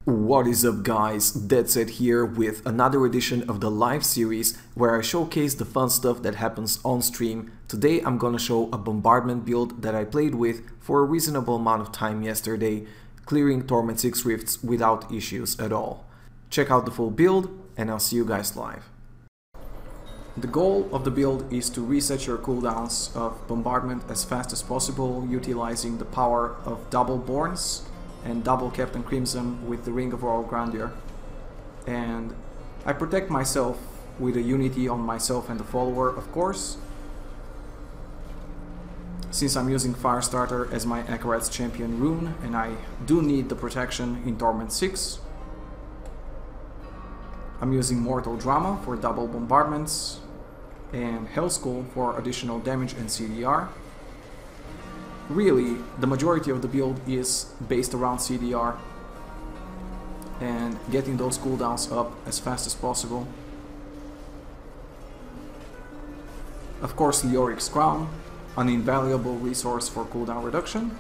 What is up guys, Deadset here with another edition of the live series where I showcase the fun stuff that happens on stream. Today I'm gonna show a Bombardment build that I played with for a reasonable amount of time yesterday, clearing Torment 6 rifts without issues at all. Check out the full build and I'll see you guys live. The goal of the build is to reset your cooldowns of Bombardment as fast as possible, utilizing the power of double Borns and double Captain Crimson with the Ring of Royal Grandeur. And I protect myself with a unity on myself and the follower, of course, since I'm using Firestarter as my Akarat's champion rune and I do need the protection in Torment 6. I'm using Mortal Drama for double bombardments and Hellskull for additional damage and CDR. Really, the majority of the build is based around CDR and getting those cooldowns up as fast as possible. Of course, Leoric's Crown, an invaluable resource for cooldown reduction.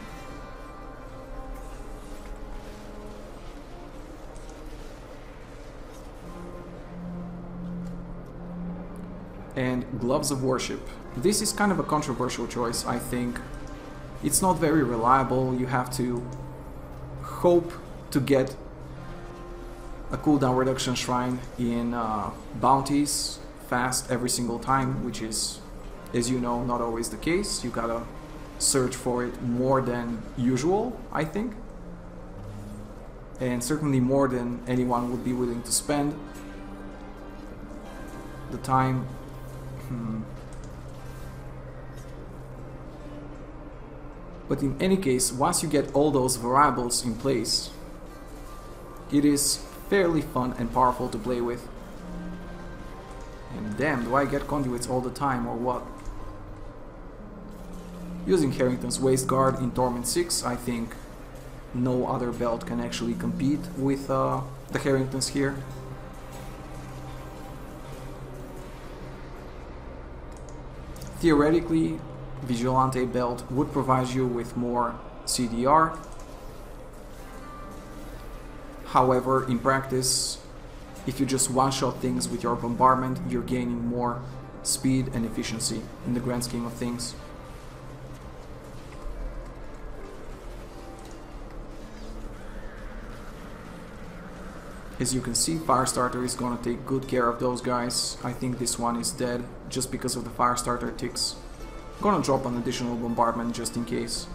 And Gloves of Worship. This is kind of a controversial choice, I think. It's not very reliable. You have to hope to get a cooldown reduction shrine in bounties fast every single time, which is, as you know, not always the case. You gotta search for it more than usual, I think. And certainly more than anyone would be willing to spend the time. But in any case, once you get all those variables in place, it is fairly fun and powerful to play with. And damn, do I get conduits all the time or what? Using Harrington's Waist Guard in Torment 6, I think no other belt can actually compete with the Harringtons here. Theoretically, Vigilante belt would provide you with more CDR. However, in practice, if you just one-shot things with your bombardment, you're gaining more speed and efficiency in the grand scheme of things. As you can see, Firestarter is gonna take good care of those guys. I think this one is dead just because of the Firestarter ticks. Gonna drop an additional bombardment just in case.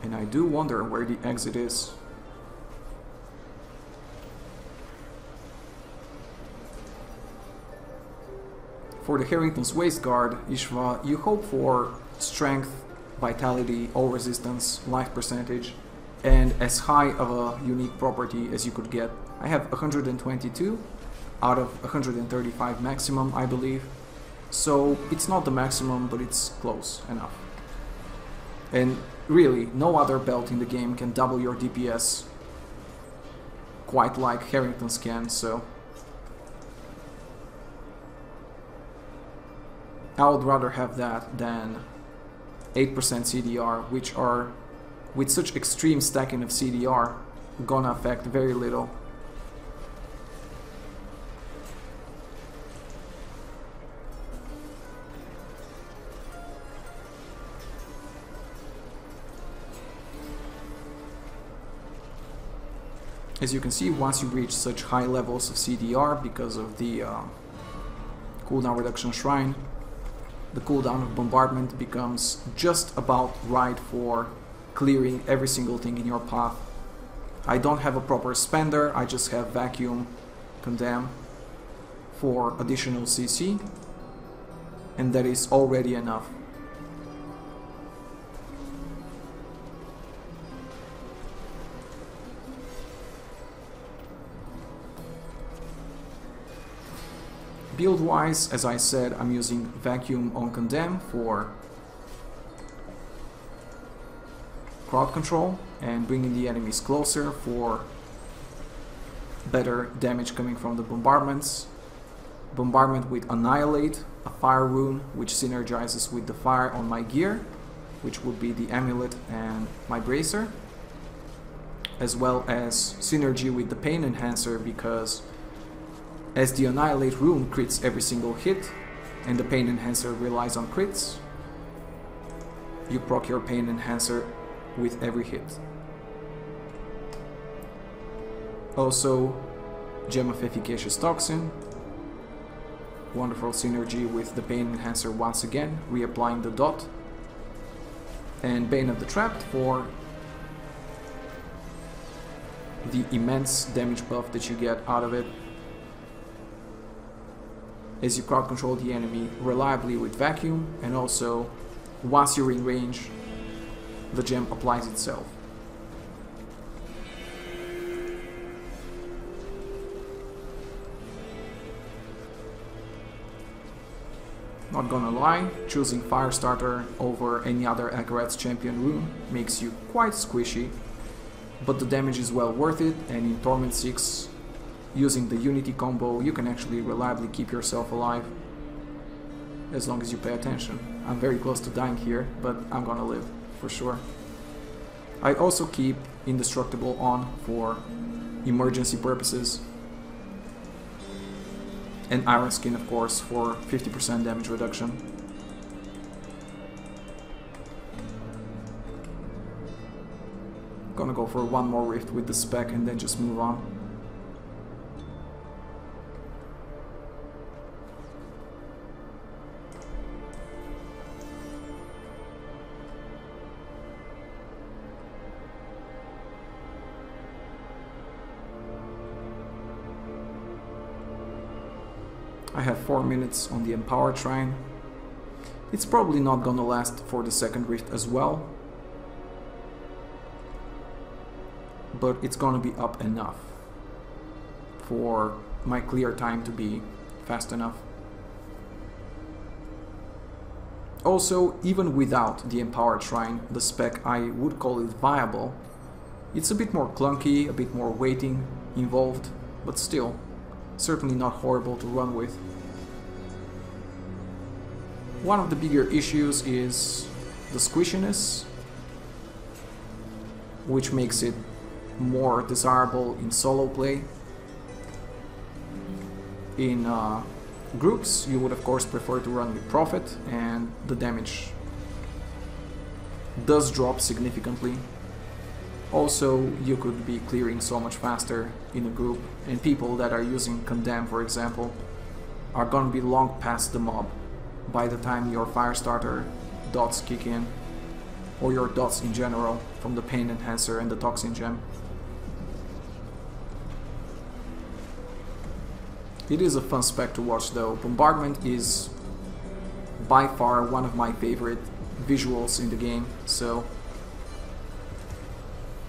And I do wonder where the exit is. For the Harrington's Waist Guard, Ishva, you hope for strength, vitality, all resistance, life percentage, and as high of a unique property as you could get. I have 122 out of 135 maximum, I believe. So it's not the maximum, but it's close enough. And really, no other belt in the game can double your DPS quite like Harrington's can, so I would rather have that than 8% CDR, which are, with such extreme stacking of CDR, gonna affect very little. As you can see, once you reach such high levels of CDR because of the cooldown reduction shrine, the cooldown of bombardment becomes just about right for clearing every single thing in your path. I don't have a proper spender, I just have vacuum condemn for additional CC, and that is already enough. Build wise, as I said, I'm using vacuum on condemn for crowd control and bringing the enemies closer for better damage coming from the bombardments. Bombardment with Annihilate a fire rune which synergizes with the fire on my gear, which would be the amulet and my bracer, as well as synergy with the pain enhancer, because as the annihilate rune crits every single hit and the pain enhancer relies on crits, you proc your pain enhancer with every hit. Also, Gem of Efficacious Toxin, wonderful synergy with the pain enhancer once again, reapplying the dot, and Bane of the Trapped for the immense damage buff that you get out of it as you crowd control the enemy reliably with vacuum, and also once you're in range the gem applies itself. Not gonna lie, choosing Firestarter over any other Akarat's champion rune makes you quite squishy, but the damage is well worth it, and in Torment 6, using the Unity combo, you can actually reliably keep yourself alive, as long as you pay attention. I'm very close to dying here, but I'm gonna live, for sure. I also keep Indestructible on for emergency purposes, and Iron Skin, of course, for 50% damage reduction. Gonna go for one more rift with the spec and then just move on. I have 4 minutes on the Empower Shrine. It's probably not gonna last for the second rift as well, but it's gonna be up enough for my clear time to be fast enough. Also, even without the Empowered Shrine, the spec, I would call it viable. It's a bit more clunky, a bit more waiting involved, but still, certainly not horrible to run with. One of the bigger issues is the squishiness, which makes it more desirable in solo play. In groups, you would of course prefer to run with Prophet, and the damage does drop significantly. Also, you could be clearing so much faster in a group, and people that are using Condemn, for example, are gonna be long past the mob by the time your Firestarter dots kick in, or your dots in general from the Pain Enhancer and the Toxin Gem. It is a fun spec to watch though. Bombardment is by far one of my favorite visuals in the game, so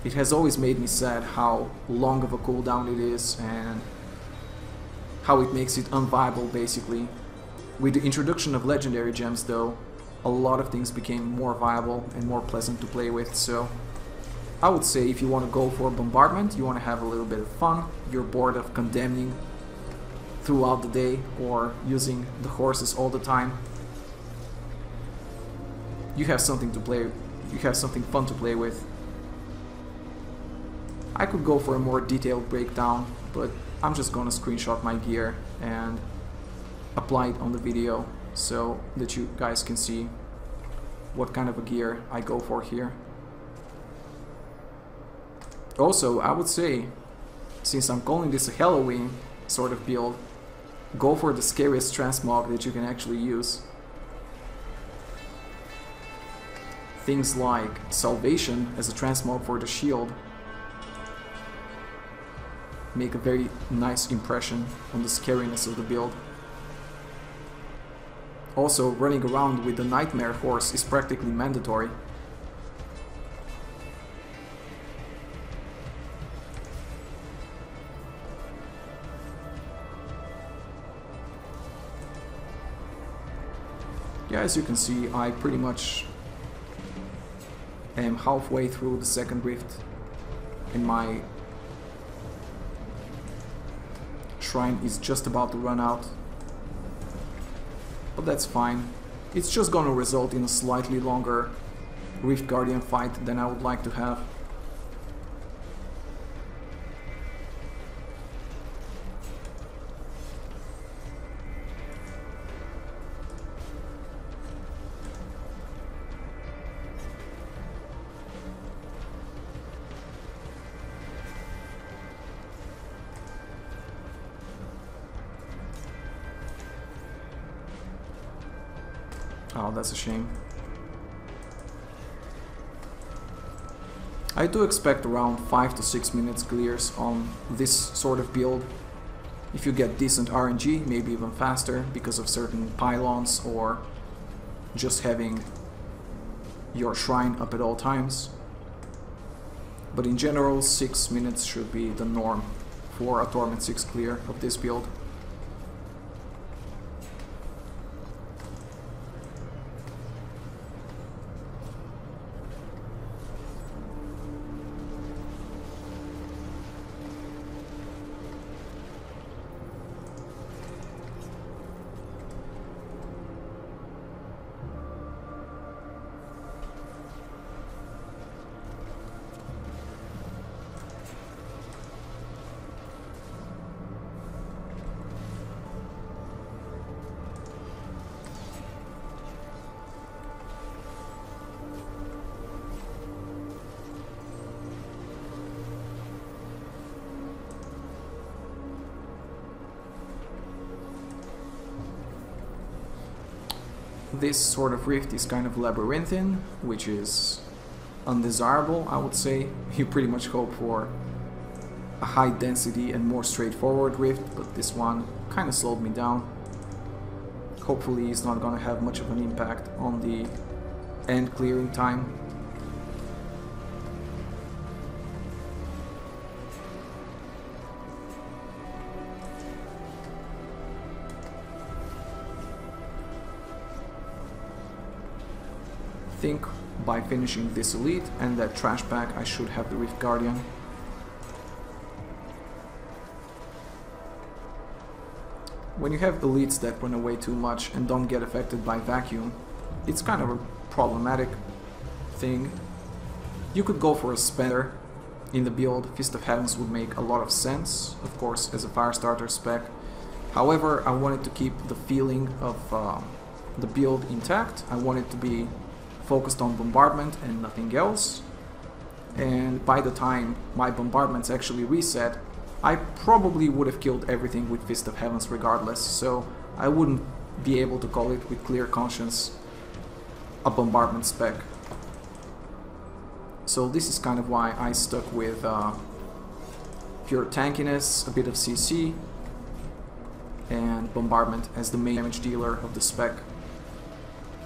it has always made me sad how long of a cooldown it is and how it makes it unviable basically. With the introduction of legendary gems though, a lot of things became more viable and more pleasant to play with, so I would say if you want to go for Bombardment, you want to have a little bit of fun, you're bored of condemning throughout the day or using the horses all the time, you have something to play, you have something fun to play with. I could go for a more detailed breakdown, but I'm just gonna screenshot my gear and apply it on the video so that you guys can see what kind of a gear I go for here. Also, I would say, since I'm calling this a Halloween sort of build, go for the scariest transmog that you can actually use. Things like Salvation as a transmog for the shield make a very nice impression on the scariness of the build. Also, running around with the Nightmare Horse is practically mandatory. Yeah, as you can see, I pretty much am halfway through the second rift and my shrine is just about to run out. but that's fine. It's just gonna result in a slightly longer Rift Guardian fight than I would like to have. Oh, that's a shame. I do expect around 5 to 6 minutes clears on this sort of build. If you get decent RNG, maybe even faster because of certain pylons or just having your shrine up at all times. But in general, 6 minutes should be the norm for a Torment 6 clear of this build. This sort of rift is kind of labyrinthine, which is undesirable, I would say. You pretty much hope for a high density and more straightforward rift, but this one kind of slowed me down. Hopefully it's not gonna have much of an impact on the end clearing time. I think by finishing this elite and that trash bag I should have the Rift Guardian. When you have elites that run away too much and don't get affected by vacuum, it's kind of a problematic thing. You could go for a spender in the build. Fist of Heavens would make a lot of sense, of course, as a fire starter spec. However, I wanted to keep the feeling of the build intact. I wanted to be focused on bombardment and nothing else, and by the time my bombardments actually reset, I probably would have killed everything with Fist of Heavens regardless, so I wouldn't be able to call it with clear conscience a bombardment spec. So this is kind of why I stuck with pure tankiness, a bit of CC, and bombardment as the main damage dealer of the spec.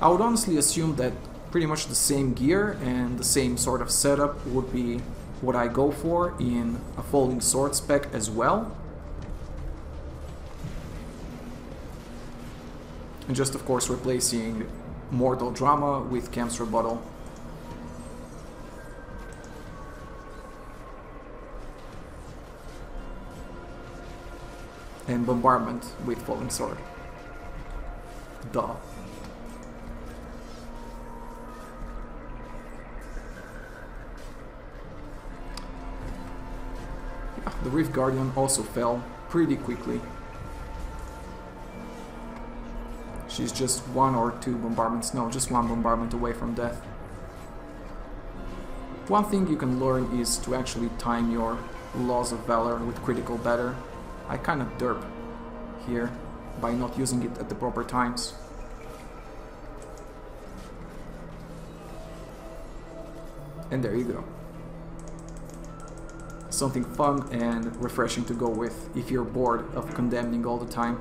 I would honestly assume that pretty much the same gear and the same sort of setup would be what I go for in a Falling Sword spec as well. And just of course replacing Mortal Drama with Camp's Rebuttal. And Bombardment with Falling Sword. Duh. The Rift Guardian also fell pretty quickly. She's just one or two bombardments, no, just one bombardment away from death. One thing you can learn is to actually time your Laws of Valor with critical better. I kind of derp here by not using it at the proper times. And there you go. Something fun and refreshing to go with if you're bored of condemning all the time.